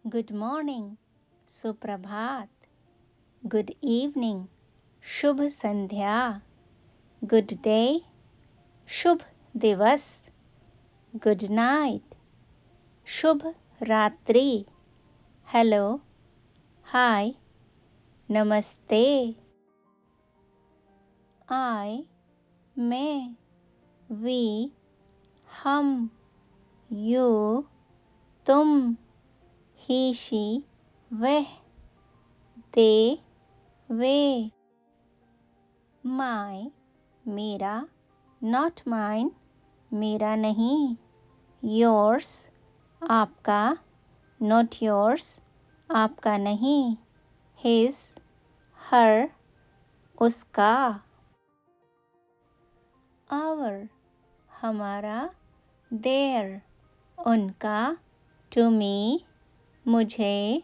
Good morning, सुप्रभात, good evening, शुभ संध्या, good day, शुभ दिवस, good night, शुभ रात्रि, हेलो, हाय, नमस्ते। आई, मैं, वी, हम, यू, तुम, ही शी, वह, दे, वे, माय, मेरा, नॉट माइन, मेरा नहीं, योर्स, आपका, नॉट योर्स, आपका नहीं, हिज, हर, उसका, आवर, हमारा, देयर, उनका, टू मी, मुझे,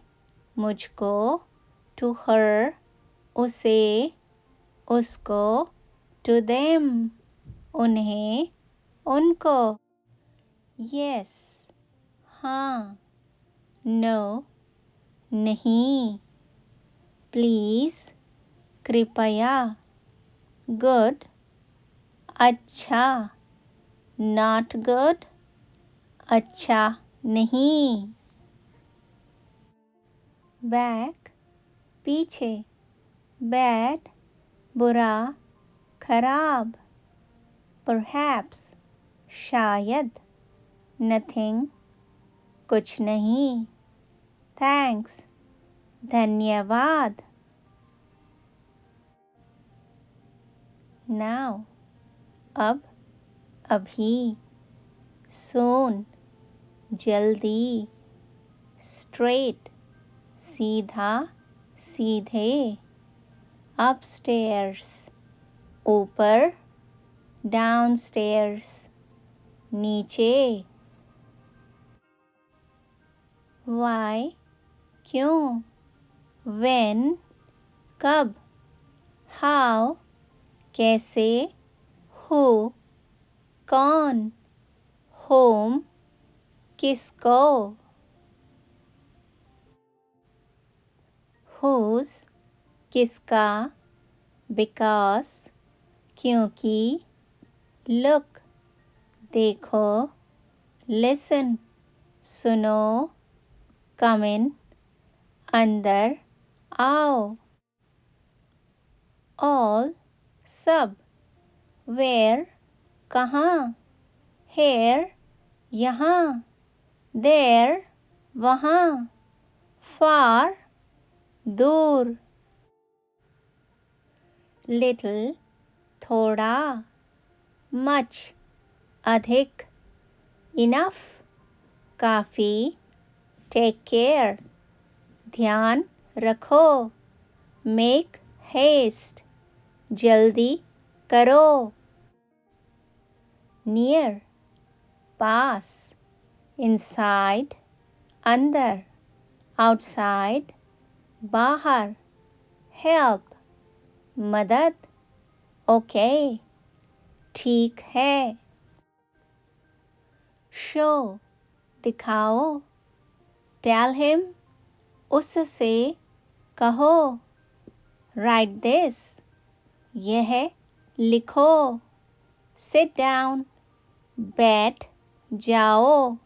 मुझको, टू हर, उसे, उसको, टू देम, उन्हें, उनको, यस, हाँ, नो, नहीं, प्लीज, कृपया, गुड, अच्छा, नॉट गुड, अच्छा नहीं, बैक, पीछे, बैड, बुरा, खराब, परहैप्स, शायद, नथिंग, कुछ नहीं, थैंक्स, धन्यवाद, नाउ, अब, अभी, सून, जल्दी, स्ट्रेट, सीधा, सीधे, अपस्टेयर्स, ऊपर, डाउनस्टेयर्स, नीचे, वाई, क्यों, व्हेन, कब, हाउ, कैसे, हु, कौन, होम, किसको, हुज, किसका, बिकॉज, क्योंकि, लुक, देखो, लिसन, सुनो, कम इन, अंदर, आओ, ऑल, सब, वेयर, कहाँ, हेयर, यहाँ, देयर, वहाँ, फार, दूर, लिटिल, थोड़ा, मच, अधिक, इनफ, काफ़ी, टेक केयर, ध्यान रखो, मेक हेस्ट, जल्दी करो, नियर, पास, इनसाइड, अंदर, आउटसाइड, बाहर, हेल्प, मदद, ओके, ठीक है, शो, दिखाओ, टेल हिम, उससे कहो, राइट दिस, यह लिखो, सिट डाउन, बैठ जाओ,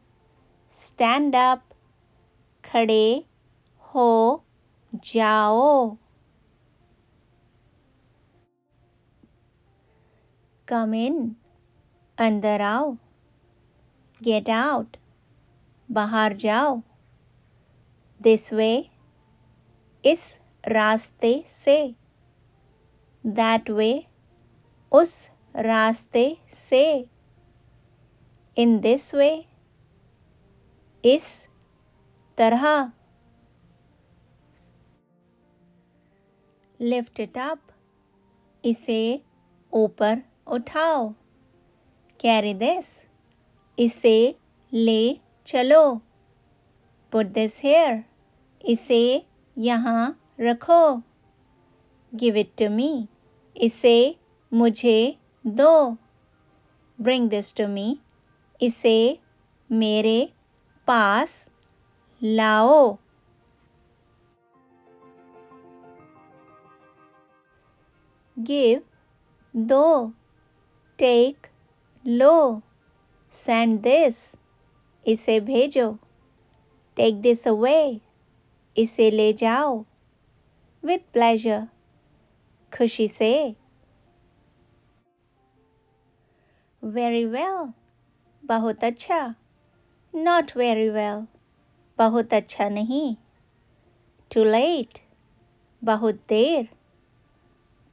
स्टैंड अप, खड़े हो जाओ, कम इन, अंदर आओ, गेट आउट, बाहर जाओ, दिस वे, इस रास्ते से, दैट वे, उस रास्ते से, इन दिस वे, इस तरह, लिफ्ट इट अप, इसे ऊपर उठाओ, कैरी दिस, इसे ले चलो, पुट दिस हियर, इसे यहाँ रखो, गिव इट टू मी, इसे मुझे दो, ब्रिंग दिस टू मी, इसे मेरे पास लाओ। give, दो, take, लो, send this, इसे भेजो, take this away, इसे ले जाओ, with pleasure, खुशी से, very well, बहुत अच्छा, not very well, बहुत अच्छा नहीं, too late, बहुत देर,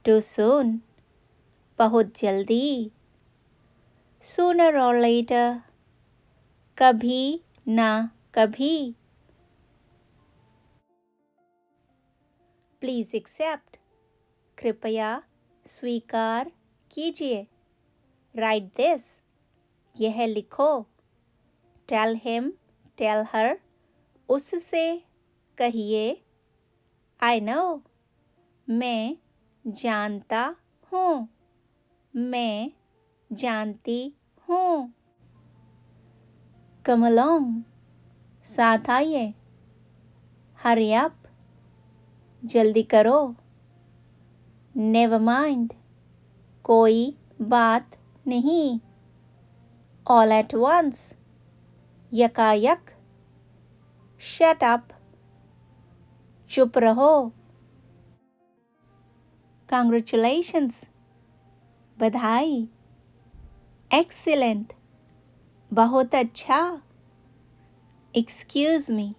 too soon, बहुत जल्दी, sooner or later, कभी ना कभी, प्लीज एक्सेप्ट, कृपया स्वीकार कीजिए, राइट दिस, यह लिखो, टेल हिम, टेल हर, उससे कहिए, आई नो, मैं जानता हूँ, मैं जानती हूँ, कम अलोंग, साथ आइए, हरी अप, जल्दी करो, नेवर माइंड, कोई बात नहीं, ऑल एट वंस, यकायक, शट अप, चुप रहो, कांग्रेचुलेशंस, बधाई, एक्सीलेंट, बहुत अच्छा, एक्सक्यूज मी,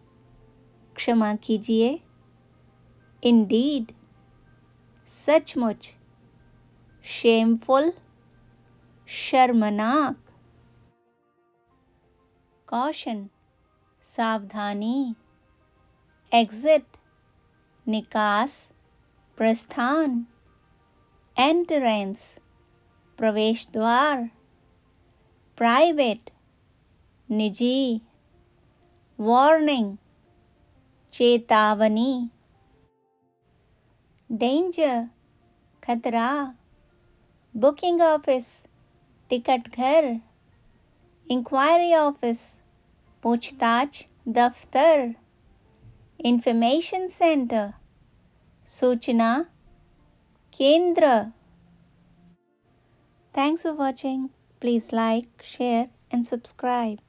क्षमा कीजिए, इंडीड, सचमुच, शेमफुल, शर्मनाक, कॉशन, सावधानी, एग्जिट, निकास, प्रस्थान, एंट्रेंस, प्रवेश द्वार, प्राइवेट, निजी, वार्निंग, चेतावनी, डेंजर, खतरा, बुकिंग ऑफिस, टिकट घर, इंक्वायरी ऑफिस, पूछताछ दफ्तर, इंफॉर्मेशन सेंटर, सूचना केंद्र। Thanks for watching. Please like, share and subscribe.